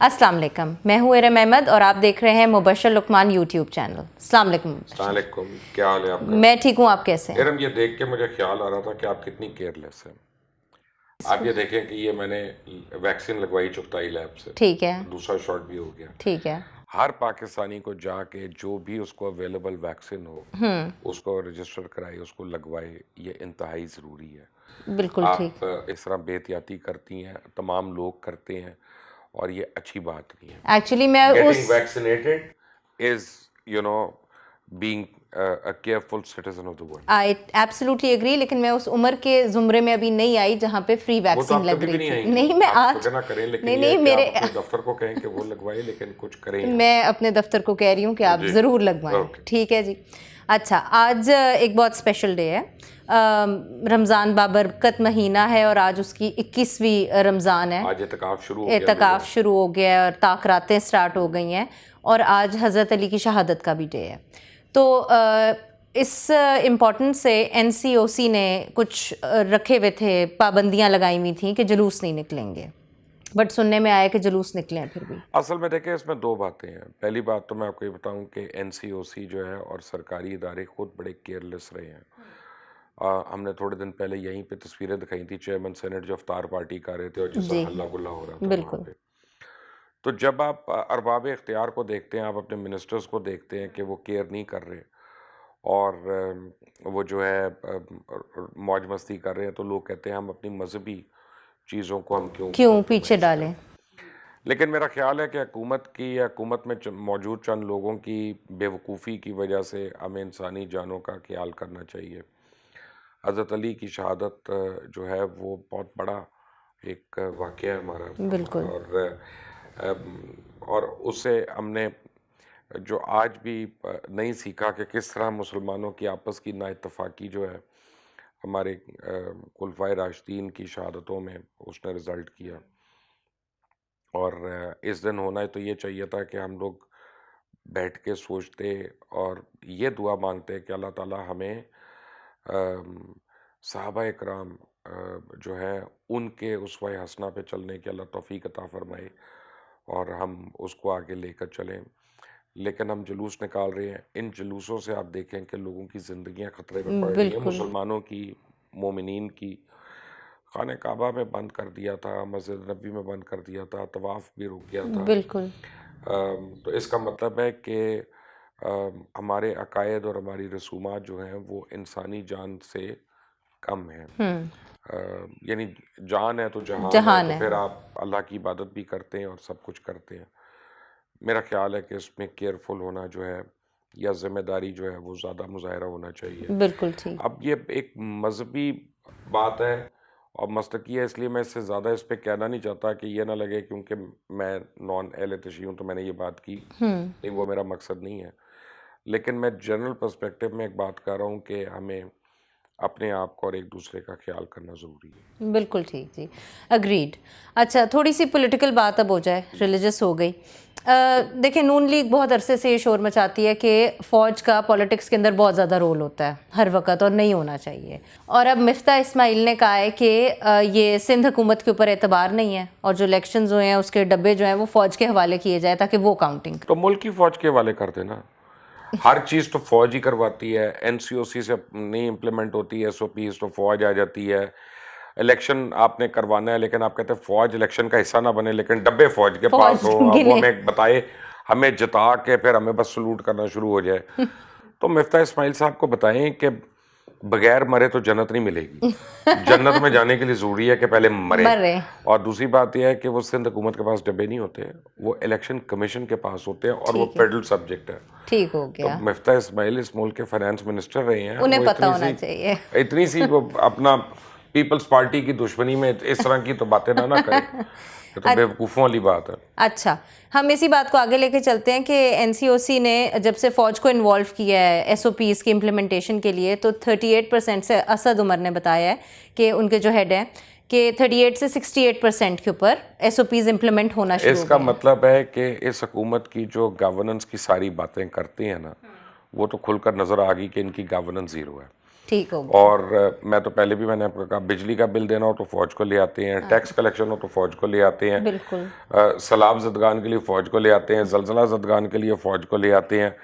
अस्सलाम वालेकुम, मैं हूँ इरम अहमद और आप देख रहे हैं मुबशर लुकमान यूट्यूब चैनल। अस्सलाम वालेकुम। अस्सलाम वालेकुम, क्या हाल है आपका? मैं ठीक हूँ, आप कैसे हैं? इरम, ये देख के मुझे ख्याल आ रहा था कि आप कितनी केयरलेस हैं। आप ये देखें कि ये मैंने वैक्सीन लगवाई चुगताई लैब से, ठीक है, दूसरा शॉट भी हो गया। ठीक है। हर पाकिस्तानी को जाके जो भी उसको अवेलेबल वैक्सीन हो उसको रजिस्टर कराए, उसको लगवाए, ये इंतहाई ज़रूरी है। बिल्कुल ठीक। आप इस तरह बेहतियाती करती हैं, तमाम लोग करते हैं और ये अच्छी बात नहीं है। एक्चुअली मैं Getting उस vaccinated is, you know, being a careful citizen of the world. I absolutely agree, लेकिन मैं उस उम्र के जुमरे में अभी नहीं आई जहाँ पे फ्री वो तो वैक्सीन आप लग कभी भी रही नहीं थी। आएंगी, नहीं, मैं आप आज फिक्र ना करें, लेकिन नहीं ये नहीं है कि मेरे आप अपने दफ्तर को कहें कि वो लगवाए, लेकिन कुछ करें आप। मैं अपने दफ्तर को कह रही हूँ कि आप जी, ज़रूर लगवाएं। ओके। ठीक है जी। अच्छा, आज एक बहुत स्पेशल डे है। रमज़ान बाबरकत महीना है और आज उसकी 21वीं रमज़ान है। आज एतकाफ शुरू हो गया, एतकाफ़ शुरू हो गया है और ताक़रातें स्टार्ट हो गई हैं और आज हज़रत अली की शहादत का भी डे है। तो इस इम्पोर्टेंस से NCOC ने कुछ रखे हुए थे, पाबंदियां लगाई हुई थी कि जुलूस नहीं निकलेंगे, बट सुनने में आया कि जुलूस निकले हैं फिर भी। असल में देखें, इसमें दो बातें हैं। पहली बात तो मैं आपको ये बताऊं कि NCOC जो है और सरकारी इदारे खुद बड़े केयरलेस रहे हैं। हमने थोड़े दिन पहले यहीं पे तस्वीरें दिखाई थी, चेयरमैन सेनेट जो अफ्तार पार्टी कर रहे थे और जिस जी, हल्ला गुल्ला हो रहा था वहाँ बिल्कुल। पे। तो जब आप अरबाब इख्तियार को देखते हैं, आप अपने मिनिस्टर्स को देखते हैं कि वो केयर नहीं कर रहे और वो जो है मौज मस्ती कर रहे हैं, तो लोग कहते हैं हम अपनी मजहबी चीज़ों को हम क्यों क्यों पीछे कॉम्प्रोमाइज़ डालें? करें। लेकिन मेरा ख्याल है कि हुकूमत की या हुकूमत में मौजूद चंद लोगों की बेवकूफ़ी की वजह से हमें इंसानी जानों का ख्याल करना चाहिए। हज़रत अली की शहादत जो है वो बहुत बड़ा एक वाक़या है हमारा, बिल्कुल। और उससे हमने जो आज भी नहीं सीखा कि किस तरह मुसलमानों की आपस की नाइतफ़ाक़ी जो है हमारे खुलफ़ाए राशिदीन की शहादतों में उसने रिज़ल्ट किया। और इस दिन होना तो ये चाहिए था कि हम लोग बैठ के सोचते और ये दुआ मांगते कि अल्लाह ताला हमें सहाबा इकराम जो है उनके उसवा हसना पे चलने की अल्लाह तौफीक अता फरमाए और हम उसको आगे लेकर चलें। लेकिन हम जुलूस निकाल रहे हैं, इन जुलूसों से आप देखें कि लोगों की ज़िंदगियां ख़तरे में पड़ रही हैं, बिल्कुल। मुसलमानों की, मोमिनीन की। खाने काबा में बंद कर दिया था, मस्जिद नबी में बंद कर दिया था, तवाफ़ भी रुक गया था। बिल्कुल। तो इसका मतलब है कि हमारे अकायद और हमारी रसूमात जो हैं वो इंसानी जान से कम हैं। यानी जान है तो जहान है, जहान तो है। फिर आप अल्लाह की इबादत भी करते हैं और सब कुछ करते हैं। मेरा ख्याल है कि इसमें केयरफुल होना जो है या ज़िम्मेदारी जो है वो ज़्यादा मुज़ाहिरा होना चाहिए। बिल्कुल ठीक। अब ये एक मज़हबी बात है और मसलकी है, इसलिए मैं इससे ज़्यादा इस पे कहना नहीं चाहता कि ये ना लगे क्योंकि मैं नॉन अहले तशरीह हूँ तो मैंने ये बात की। नहीं, वो मेरा मकसद नहीं है। लेकिन मैं जनरल पर्सपेक्टिव में एक बात कर रहा हूँ कि हमें अपने आप को और एक दूसरे का ख्याल करना ज़रूरी है। बिल्कुल ठीक जी, अग्रीड। अच्छा, थोड़ी सी पॉलिटिकल बात अब हो जाए, रिलीजियस हो गई। देखिए, नून लीग बहुत अरसे से ये शोर मचाती है कि फ़ौज का पॉलिटिक्स के अंदर बहुत ज़्यादा रोल होता है हर वक्त और नहीं होना चाहिए। और अब मिफ्ता इस्माइल ने कहा है कि ये सिंध हुकूमत के ऊपर एतबार नहीं है और जो इलेक्शंस हुए हैं उसके डब्बे जो हैं वो फ़ौज के हवाले किए जाए ताकि वो काउंटिंग। तो मुल्क की फ़ौज के हवाले कर देना। हर चीज़ तो फ़ौज ही करवाती है, NCOC से नहीं इम्प्लीमेंट होती है, SOPs तो फ़ौज आ जाती है। इलेक्शन आपने करवाना है, लेकिन आप कहते हैं फ़ौज इलेक्शन का हिस्सा ना बने, लेकिन डब्बे फ़ौज के पास फ़ौज हो, अब वो गिने। हमें बताए, हमें जिता के फिर हमें बस सलूट करना शुरू हो जाए। तो मिफ्ता इस्माइल साहब को बताएं कि बगैर मरे तो जन्नत नहीं मिलेगी। जन्नत में जाने के लिए ज़रूरी है कि पहले मरें। मर रहे। और दूसरी बात यह है कि वो सिंध हुकूमत के पास डब्बे नहीं होते, वो इलेक्शन कमीशन के पास होते हैं और वो ठीक है, फेडरल सब्जेक्ट है। ठीक हो तो गया। मिफ्ता इस्माइल इस मुल्क के फाइनेंस मिनिस्टर रहे हैं, उन्हें वो पता होना चाहिए। इतनी सी वो अपना पीपल्स पार्टी की दुश्मनी में इस तरह की तो बातें ना करें। ये तो बेवकूफ़ों वाली बात है। अच्छा, हम इसी बात को आगे लेके चलते हैं कि NCOC ने जब से फ़ौज को इन्वॉल्व किया है SOPs की इम्प्लीमेंटेशन के लिए, तो 38% से असद उमर ने बताया है कि उनके जो हेड हैं कि 38 से 68% के ऊपर SOPs इम्प्लीमेंट होना शुरू हो इसका गए हैं। मतलब है कि इस हुकूमत की जो गवर्नेंस की सारी बातें करती हैं ना, वो तो खुलकर नज़र आ गई कि इनकी गवर्नेंस ज़ीरो है। ठीक हो गया। और मैं तो पहले भी मैंने आपको कहा, बिजली का बिल देना हो तो फौज को ले आते हैं, टैक्स कलेक्शन हो तो फौज को ले आते हैं, बिल्कुल सैलाब ज़दगान के लिए फ़ौज को ले आते हैं, ज़लज़ला ज़दगान के लिए फ़ौज को ले आते हैं,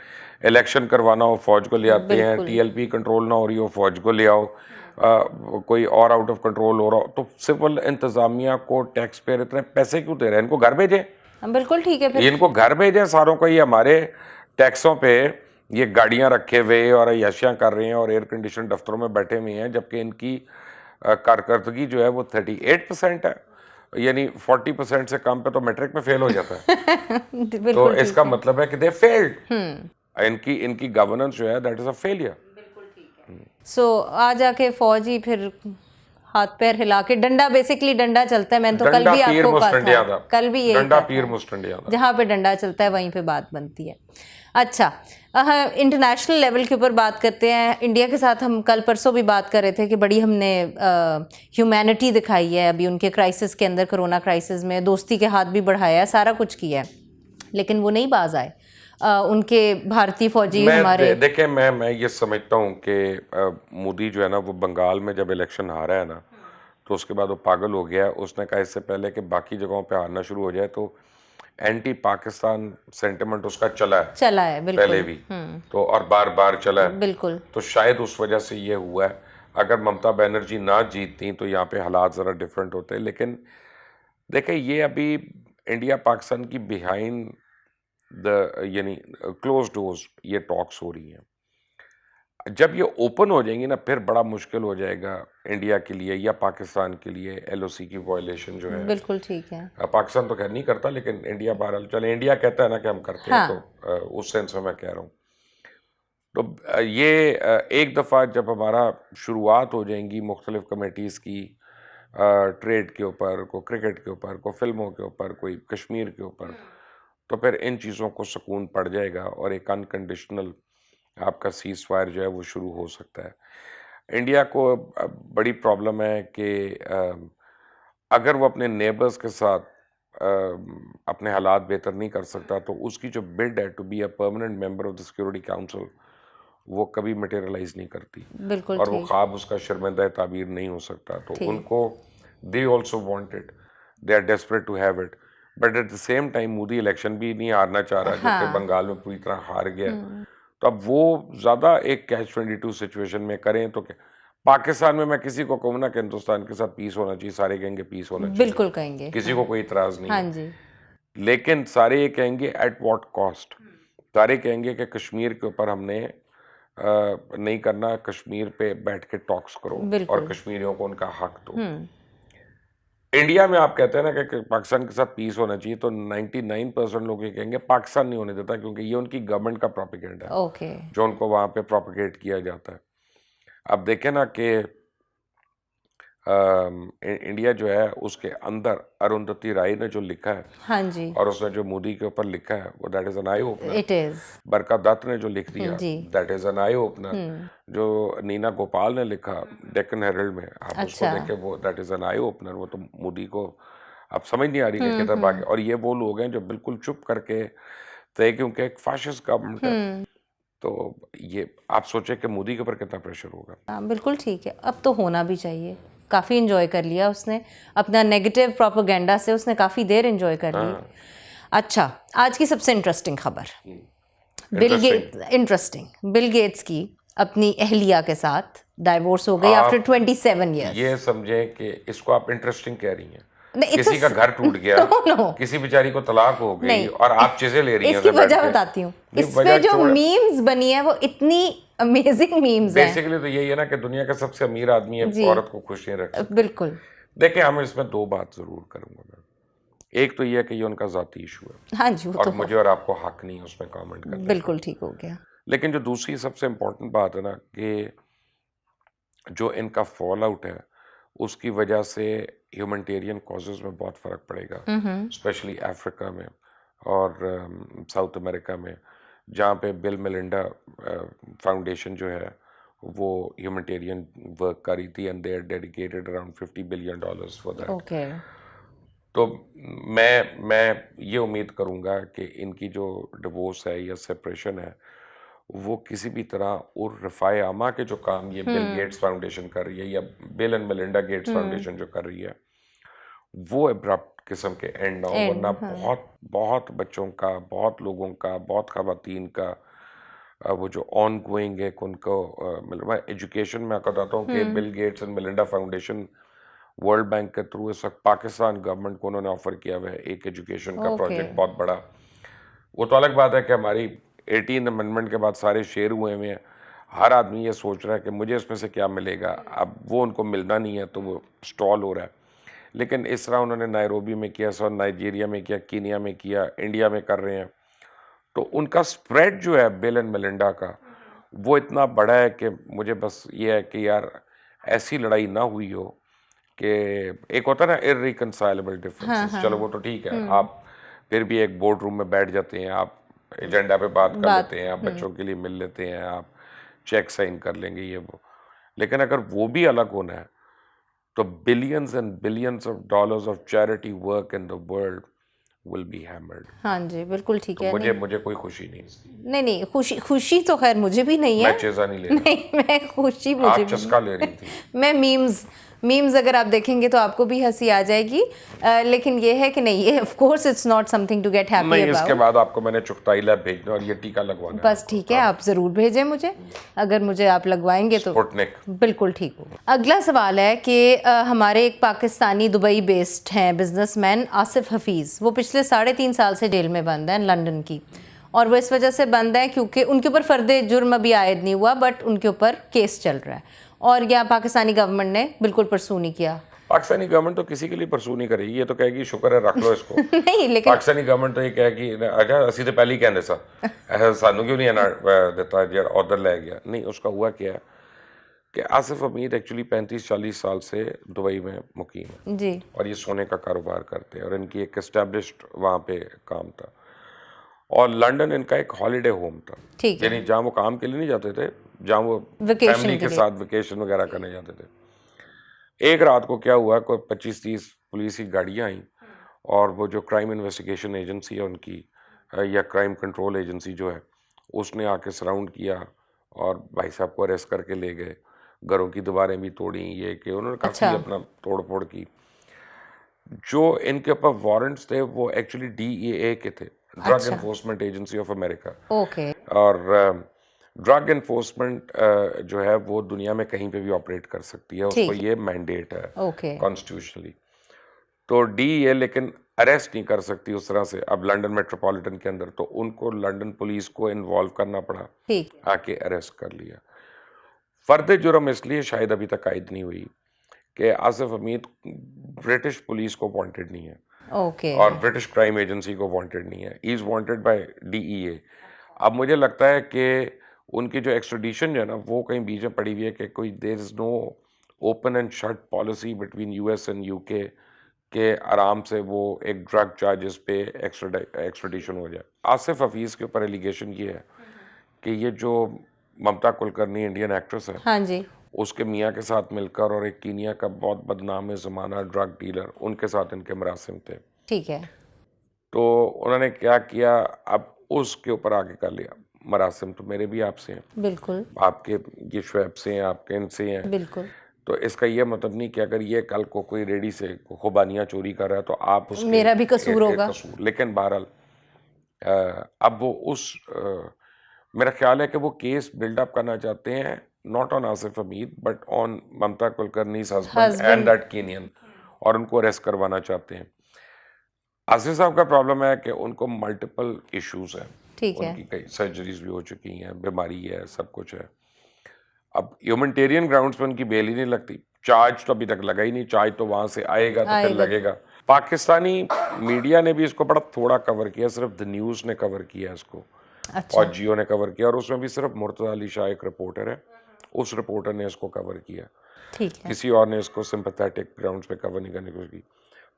इलेक्शन करवाना हो फ़ौज को ले आते हैं, बिल्कुल टीएलपी कंट्रोल ना हो रही हो फ़ौज को ले आओ, कोई और आउट ऑफ कंट्रोल हो रहा हो तो सिविल इंतज़ामिया को टैक्स पेयर इतने पैसे क्यों दे रहे हैं? इनको घर भेजें, हाँ, बिल्कुल ठीक है फिर। इनको घर भेजें सारों को। ये हमारे टैक्सों पे ये गाड़ियां रखे हुए और अय्याशियां कर रहे हैं और एयर कंडीशन दफ्तरों में बैठे हुए हैं, जबकि इनकी कारकर्दगी जो है वो 38% है, यानी 40% से कम पे तो मैट्रिक में फेल हो जाता है। तो बिल्कुल ठीक इसका है। मतलब है कि दे फेल्ड, इनकी इनकी गवर्नेंस जो है दैट इज अ फेलियर। सो आ जाके फौज ही फिर हाथ पैर हिला के, डंडा बेसिकली डंडा चलता है। मैंने तो कल डंडा भी पीर आपको कहा मुस्टंडियादा, था, कल भी यही डंडा कहा पीर था, मुस्टंडियादा। जहाँ पे डंडा चलता है वहीं पे बात बनती है। अच्छा, इंटरनेशनल लेवल के ऊपर बात करते हैं। इंडिया के साथ हम कल परसों भी बात कर रहे थे कि बड़ी हमने ह्यूमैनिटी दिखाई है अभी उनके क्राइसिस के अंदर, कोरोना क्राइसिस में दोस्ती के हाथ भी बढ़ाया है, सारा कुछ किया है, लेकिन वो नहीं बाज आए उनके भारतीय फौजी हमारे। देखें, मैं ये समझता हूँ कि मोदी जो है ना वो बंगाल में जब इलेक्शन हारा है ना तो उसके बाद वो पागल हो गया है। उसने कहा इससे पहले कि बाकी जगहों पे हारना शुरू हो जाए तो एंटी पाकिस्तान सेंटिमेंट उसका चला है बिल्कुल। पहले भी, तो और बार बार चला है, बिल्कुल तो शायद उस वजह से ये हुआ है। अगर ममता बनर्जी ना जीतती तो यहाँ पे हालात ज़रा डिफरेंट होते, लेकिन देखिए ये अभी इंडिया पाकिस्तान की बिहाइंड द यानी क्लोज डोर्स ये टॉक्स हो रही हैं। जब ये ओपन हो जाएंगी ना फिर बड़ा मुश्किल हो जाएगा इंडिया के लिए या पाकिस्तान के लिए एलओसी की वायलेशन जो है। बिल्कुल ठीक है। पाकिस्तान तो खैर नहीं करता, लेकिन इंडिया बहरहाल, चले इंडिया कहता है ना कि हम करते हैं, हाँ तो उस सेंस में मैं कह रहा हूँ। तो ये एक दफ़ा जब हमारा शुरुआत हो जाएंगी मुख्तलिफ कमेटीज़ की, ट्रेड के ऊपर, को क्रिकेट के ऊपर, को फिल्मों के ऊपर, कोई कश्मीर के ऊपर, तो फिर इन चीज़ों को सुकून पड़ जाएगा और एक अनकंडीशनल आपका सीज़ फायर जो है वो शुरू हो सकता है। इंडिया को बड़ी प्रॉब्लम है कि अगर वो अपने नेबर्स के साथ अपने हालात बेहतर नहीं कर सकता तो उसकी जो बिड है to be a permanent member of the security council वो कभी मटेरियलाइज नहीं करती, बिल्कुल और वो ठीक। ख्वाब उसका शर्मिंदा ताबीर नहीं हो सकता। तो ठीक उनको they also want it, they are desperate to have it, but at the same time Modi election भी नहीं हारना चाह रहा, जो कि हाँ बंगाल में पूरी तरह हार गया। तो अब वो ज़्यादा एक कैच 22 सिचुएशन में करें तो क्या। पाकिस्तान में मैं किसी को कहूँ ना कि हिंदुस्तान के साथ पीस होना चाहिए, सारे कहेंगे पीस होना चाहिए, बिल्कुल कहेंगे। किसी को हाँ कोई इतराज़ नहीं हाँ है, जी लेकिन सारे ये कहेंगे एट व्हाट कॉस्ट। सारे कहेंगे कि कश्मीर के ऊपर हमने नहीं करना, कश्मीर पे बैठ के टॉक्स करो और बिल्कुल। कश्मीरियों को उनका हक दो। इंडिया में आप कहते हैं ना कि पाकिस्तान के साथ पीस होना चाहिए, तो 99% लोग ये कहेंगे पाकिस्तान नहीं होने देता, क्योंकि ये उनकी गवर्नमेंट का प्रोपेगेंडा है ओके जो उनको वहाँ पे प्रोपेगेट किया जाता है। अब देखें ना कि इंडिया जो है उसके अंदर अरुंधति राय ने जो लिखा है हाँ जी और उसने जो मोदी के ऊपर लिखा है वो that is an eye opener. It is Barkha Dutt ने जो लिख दिया जी that is an eye opener. जो नीना गोपाल ने लिखा डेक्कन हेरल्ड में, आप उसको अच्छा देखें, वो that is an eye opener. वो तो मोदी को अब समझ नहीं आ रही कि किधर भागे, और ये वो लोग हैं जो बिल्कुल चुप करके थे, क्योंकि एक फाशिस्ट गवर्नमेंट है। तो ये आप सोचे कि मोदी के ऊपर कितना प्रेशर होगा। हाँ बिल्कुल ठीक है, अब तो होना भी चाहिए। काफ़ी इन्जॉय कर लिया उसने अपना नेगेटिव प्रोपेगेंडा से, उसने काफ़ी देर इन्जॉय कर ली। अच्छा, आज की सबसे इंटरेस्टिंग खबर, बिल गेट्स की अपनी अहलिया के साथ डाइवोर्स हो गई आफ्टर 27 ईयर्स। ये समझे कि इसको आप इंटरेस्टिंग कह रही हैं, नहीं, किसी का घर टूट गया, नो किसी बेचारी को तलाक हो गई नहीं, और आप चीजें ले रही हैं इसकी उसे बैठ वजह के। बताती हूँ। नहीं, इसमें वजह जो मीम्स बनी है वो इतनी अमेजिंग मीम्स हैं। बेसिकली तो यही है ना कि दुनिया का सबसे अमीर आदमी है, जी औरत को खुश नहीं रख सकता। बिल्कुल। देखिए, हम इसमें दो बात जरूर करूंगा मैं। एक तो ये है कि ये उनका जाती इशू है हाँ जी, वो और तो मुझे और आपको हक नहीं है उसमें कमेंट करने का। बिल्कुल ठीक हो गया। लेकिन जो दूसरी सबसे इम्पोर्टेंट बात है ना कि जो इनका फॉल आउट है उसकी वजह से ह्यूमैनिटेरियन कॉजेज में बहुत फ़र्क पड़ेगा, स्पेशली अफ्रीका में और साउथ अमेरिका में, जहाँ पे बिल मेलिंडा फाउंडेशन जो है वो ह्यूमैनिटेरियन वर्क कर रही थी, and they are dedicated around $50 billion for that. Okay तो मैं ये उम्मीद करूँगा कि इनकी जो डिवोर्स है या सेपरेशन है वो किसी भी तरह और रिफाए आमा के जो काम ये बिल गेट्स फाउंडेशन कर रही है या bill and Melinda Gates foundation जो कर रही है वो अब्रप्ट किस्म के एंड ना हो, वरना बहुत बहुत बच्चों का, बहुत लोगों का, बहुत खवातीन का वो जो ऑन गोइंग एक उनको मतलब एजुकेशन में बताता हूँ कि Bill Gates and Melinda foundation world bank के थ्रू इस वक्त पाकिस्तान गवर्नमेंट को उन्होंने ऑफर किया हुआ है एक एजुकेशन का प्रोजेक्ट बहुत बड़ा। वो तो अलग बात है कि हमारी 18 अमेंडमेंट के बाद सारे शेर हुए हैं, हर आदमी ये सोच रहा है कि मुझे इसमें से क्या मिलेगा, अब वो उनको मिलना नहीं है तो वो स्टॉल हो रहा है। लेकिन इस तरह उन्होंने नायरोबी में किया, सर नाइजीरिया में किया, कीनिया में किया, इंडिया में कर रहे हैं। तो उनका स्प्रेड जो है बिल एंड मेलिंडा का वो इतना बड़ा है कि मुझे बस ये है कि यार ऐसी लड़ाई ना हुई हो कि एक होता है ना इररिकंसाइलेबल डिफरेंसेस, चलो वो तो ठीक है, आप फिर भी एक बोर्ड रूम में बैठ जाते हैं, आप एजेंडा पे बात कर लेते हैं, आप बच्चों के लिए मिल लेते हैं, आप चेक साइन कर लेंगे ये वो। लेकिन अगर वो भी अलग होना है तो billions and billions of dollars of charity work in the world will be hammered. हाँ जी, बिल्कुल ठीक तो है। मुझे कोई खुशी नहीं इसकी। नहीं, खुशी तो खैर मुझे भी नहीं है। मैं चेज़ा नहीं ले रहा। नहीं, मैं खुशी मुझे आप चस्का ले रही थी। मैं मीम्स अगर आप देखेंगे तो आपको भी हंसी आ जाएगी, लेकिन ये है कि नहीं, ये of course it's not something to get happy नहीं, अबाउट। इसके बाद आपको मैंने चुगताई लैब भेजना और ये टीका लगवाना है बस ठीक है, आप ज़रूर भेजें मुझे, अगर मुझे आप लगवाएंगे तो स्पुतनिक। बिल्कुल ठीक हो। अगला सवाल है कि हमारे एक पाकिस्तानी दुबई बेस्ड हैं बिजनेसमैन आसिफ हफीज़, वो पिछले 3.5 साल से जेल में बंद हैं लंदन की, और वो इस वजह से बंद है क्योंकि उनके ऊपर फ़र्द जुर्म अभी आयद नहीं हुआ, बट उनके ऊपर केस चल रहा है, और यहाँ पाकिस्तानी गवर्नमेंट ने बिल्कुल परसू नहीं किया। पाकिस्तानी गवर्नमेंट तो किसी के लिए परसू नहीं करेगी, ये तो कहेगी शुक्र है रख लो इसको। नहीं, लेकिन पाकिस्तानी गवर्नमेंट तो ये कहेगी अच्छा असी तो पहले ही कहने सा ऐसा सानू क्यों नहीं आना देता जो उधर ले गया। नहीं, उसका हुआ क्या है कि आसिफ हमीद एक्चुअली 35-40 साल से दुबई में मुकीम है जी, और ये सोने का कारोबार करते हैं और इनकी एक एस्टेब्लिश्ड वहाँ पे काम था, और लंदन इनका एक हॉलीडे होम था, ठीक है, यानी जहाँ वो काम के लिए नहीं जाते थे, जहाँ वो वेकेशन फैमिली के के लिए। साथ वेकेशन वगैरह करने जाते थे। एक रात को क्या हुआ, कोई 25-30 पुलिस की गाड़ियाँ आई और वो जो क्राइम इन्वेस्टिगेशन एजेंसी है उनकी या क्राइम कंट्रोल एजेंसी जो है, उसने आके सराउंड किया और भाई साहब को अरेस्ट करके ले गए। घरों की दीवारें भी तोड़ी, ये कि उन्होंने काफ़ी अच्छा, अपना तोड़ फोड़ की। जो इनके ऊपर वारंट्स थे वो एक्चुअली DEA के थे, ड्रग अच्छा, enforcement agency of America. Okay, और ड्रग एनफोर्समेंट जो है वो दुनिया में कहीं पे भी ऑपरेट कर सकती है, उसको ठीक है, ये मैंडेट है ओके, कॉन्स्टिट्यूशनली। तो DEA लेकिन अरेस्ट नहीं कर सकती उस तरह से अब लंदन मेट्रोपॉलिटन के अंदर, तो उनको लंदन पुलिस को इन्वॉल्व करना पड़ा, ठीक, आके अरेस्ट कर लिया। फर्द जुर्म इसलिए शायद अभी तक आयद नहीं हुई कि आसिफ हमीद ब्रिटिश पुलिस को वांटेड नहीं है ओके, और ब्रिटिश क्राइम एजेंसी को वांटेड नहीं है, he is wanted bye DEA। अब मुझे लगता है कि उनकी जो एक्सट्रेडिशन जो है ना वो कहीं बीच में पड़ी हुई है कि कोई there is no open and shut policy between US and UK के आराम से वो एक ड्रग चार्जेस पे एक्सट्रेडिशन हो जाए। आसिफ हफीज़ के ऊपर एलिगेशन ये है कि ये जो ममता कुलकर्णी इंडियन एक्ट्रेस है, हाँ जी, उसके मियाँ के साथ मिलकर और एक कीनिया का बहुत बदनाम ज़माना ड्रग डीलर, उनके साथ इनके मरासिम थे। ठीक है, तो उन्होंने क्या किया, अब उसके ऊपर आगे कर लिया। मरासिम तो मेरे भी आपसे हैं, बिल्कुल, आपके ये शुएब से हैं, आपके इनसे हैं। बिल्कुल, तो इसका ये मतलब नहीं कि अगर ये कल को कोई रेडी से खुबानियाँ चोरी कर रहा है तो आप उसके मेरा भी कसूर होगा। कसूर। लेकिन बहरहाल अब वो मेरा ख्याल है कि वो केस बिल्डअप करना चाहते हैं not on Asif Hameed but on Mamata Kulkarni's husband and husband, that Kenyan, और उनको अरेस्ट करवाना चाहते हैं। आसिफ साहब का प्रॉब्लम है कि उनको मल्टीपल इश्यूज हैं, ठीक है, उनकी कई सर्जरीज भी हो चुकी हैं, बीमारी है, सब कुछ है। अब ह्यूमैनिटेरियन ग्राउंड्स पर उनकी बेल ही नहीं लगती, चार्ज तो अभी तक लगा ही नहीं, चार्ज तो वहां से आएगा तो फिर आएगा, लगेगा। पाकिस्तानी मीडिया ने भी इसको बड़ा थोड़ा कवर किया, सिर्फ द न्यूज़ ने कवर किया इसको अच्छा, और जियो ने कवर किया, और उसमें भी सिर्फ मुर्तज़ा अली शाह एक रिपोर्टर है, उस रिपोर्टर ने इसको कवर किया, ठीक है, किसी और ने इसको सिंपैथेटिक ग्राउंड्स पे कवर नहीं करने की कोशिश की।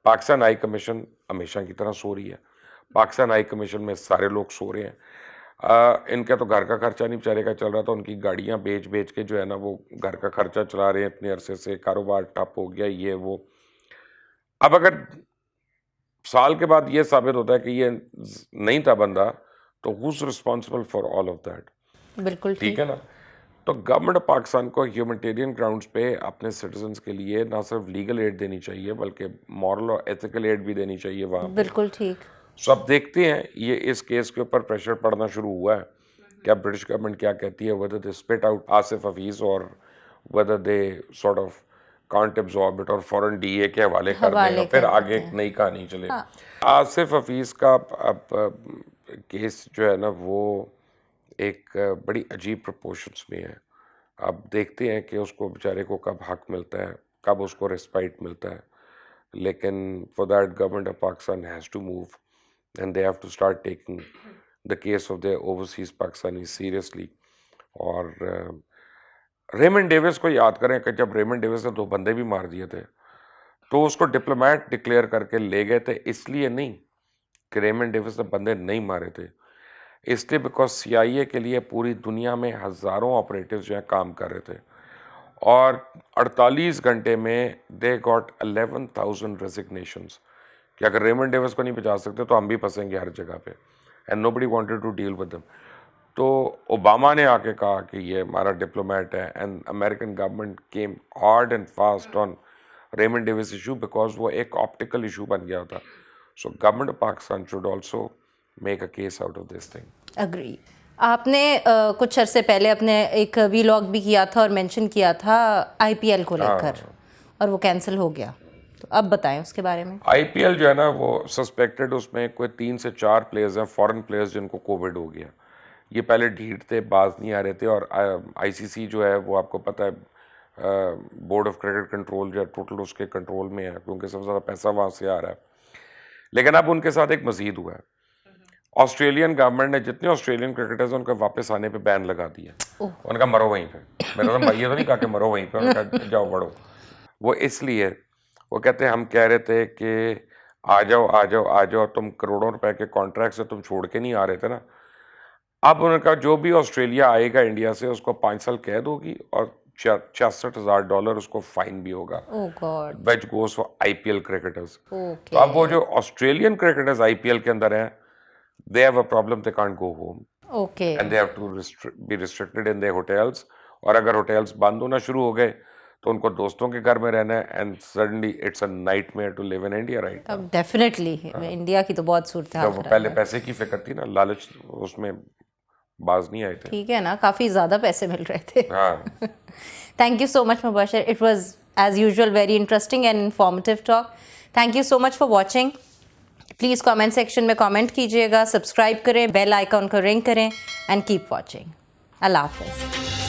पाकिस्तान हाई कमीशन हमेशा की तरह सो रही है, पाकिस्तान हाई कमीशन में सारे लोग सो रहे हैं। इनका तो घर का खर्चा नहीं बेचारे का चल रहा था, उनकी गाड़ियां बेच बेच के जो है ना वो घर का खर्चा चला रहे हैं इतने अरसे से, कारोबार ठप हो गया ये वो। अब अगर साल के बाद ये साबित होता है कि ये नहीं था बंदा, तो who's responsible for all of that? बिल्कुल ठीक है ना। तो गवर्नमेंट ऑफ पाकिस्तान को ह्यूमैनिटेरियन ग्राउंड्स पे अपने सिटीजन्स के लिए ना सिर्फ लीगल एड देनी चाहिए बल्कि मॉरल और एथिकल एड भी देनी चाहिए वहाँ पे। बिल्कुल ठीक। सो अब देखते हैं ये इस केस के ऊपर प्रेशर पड़ना शुरू हुआ है, क्या ब्रिटिश गवर्नमेंट क्या कहती है, whether they spit out Asif Hafeez और whether they sort of can't absorb it और फॉरेन डीए के हवाले कर दें हवाले और फिर कर आगे देते एक हैं। नई कहानी चले। हाँ। आसिफ हफीज का अब केस जो है ना वो एक बड़ी अजीब प्रपोर्शंस में है। अब देखते हैं कि उसको बेचारे को कब हक मिलता है, कब उसको रिस्पाइट मिलता है, लेकिन for that government of Pakistan has to move and they have to start taking the case of their overseas Pakistanis seriously। और रेमंड डेविस को याद करें कि जब रेमंड डेविस ने 2 बंदे भी मार दिए थे तो उसको डिप्लोमेट डिक्लेयर करके ले गए थे, इसलिए नहीं कि रेमंड डेविस ने बंदे नहीं मारे थे, इसलिए बिकॉज CIA के लिए पूरी दुनिया में हज़ारों ऑपरेटिव्स जो हैं काम कर रहे थे और 48 घंटे में दे गॉट 11,000 रेजिग्नेशंस कि अगर रेमंड डेविस को नहीं बचा सकते तो हम भी फंसेंगे हर जगह पे, and nobody wanted to deal with them. तो ओबामा ने आके कहा कि ये हमारा डिप्लोमेट है, and American government came hard and fast on Raymond Davis issue because वो एक ऑप्टिकल इशू बन गया था। So government of Pakistan should also make a case out of this thing. Agree. आपने कुछ अरसे पहले अपने एक वीलॉग भी किया था और मेंशन किया था IPL को लेकर, और वो कैंसिल हो गया, तो अब बताएं उसके बारे में। IPL जो है ना वो सस्पेक्टेड, उसमें कोई 3 से 4 प्लेयर्स हैं फॉरेन प्लेयर्स जिनको कोविड हो गया। ये पहले ढीठ थे, बाज नहीं आ रहे थे, और ICC जो है वो आपको पता है बोर्ड ऑफ क्रिकेट कंट्रोल जो है टोटल उसके कंट्रोल में है क्योंकि सबसे ज़्यादा पैसा वहाँ से आ रहा है। लेकिन अब उनके साथ एक मजीद हुआ है, ऑस्ट्रेलियन गवर्नमेंट ने जितने ऑस्ट्रेलियन क्रिकेटर्स हैं उनके वापस आने पे बैन लगा दिया। उनका मरो वहीं पे, मेरा तो ये तो नहीं कहा कि मरो वहीं पे, उन्होंने जाओ बढ़ो। वो इसलिए वो कहते हैं हम कह रहे थे कि आ जाओ आ जाओ आ जाओ, तुम करोड़ों रुपए के कॉन्ट्रैक्ट से तुम छोड़ के नहीं आ रहे थे ना। अब उन्होंने कहा जो भी ऑस्ट्रेलिया आएगा इंडिया से उसको 5 साल कैद होगी और $66,000 उसको फाइन भी होगा, oh god. Which goes for IPL cricketers. Okay. तो अब वो जो ऑस्ट्रेलियन क्रिकेटर्स IPL के अंदर हैं, they have a problem, they can't go home okay. and they have to be restricted in their hotels। और अगर होटल्स बंद होना शुरू हो गए तो उनको दोस्तों के घर में रहना है, and suddenly it's a nightmare to live in India right. अब डेफिनेटली इंडिया की तो बहुत सूरत हाल जब वो पहले पैसे की फिक्र थी ना, लालच उसमें बाज नहीं आए थे। ठीक है ना, काफ़ी ज़्यादा पैसे मिल रहे थे। हाँ thank you so much Mubashar, it was as usual very interesting and informative talk. Thank you so much for watching. Please comment section में कमेंट कीजिएगा, सब्सक्राइब करें, बेल आइकॉन को रिंग करें, एंड कीप वॉचिंग। अल्लाह हाफिज़।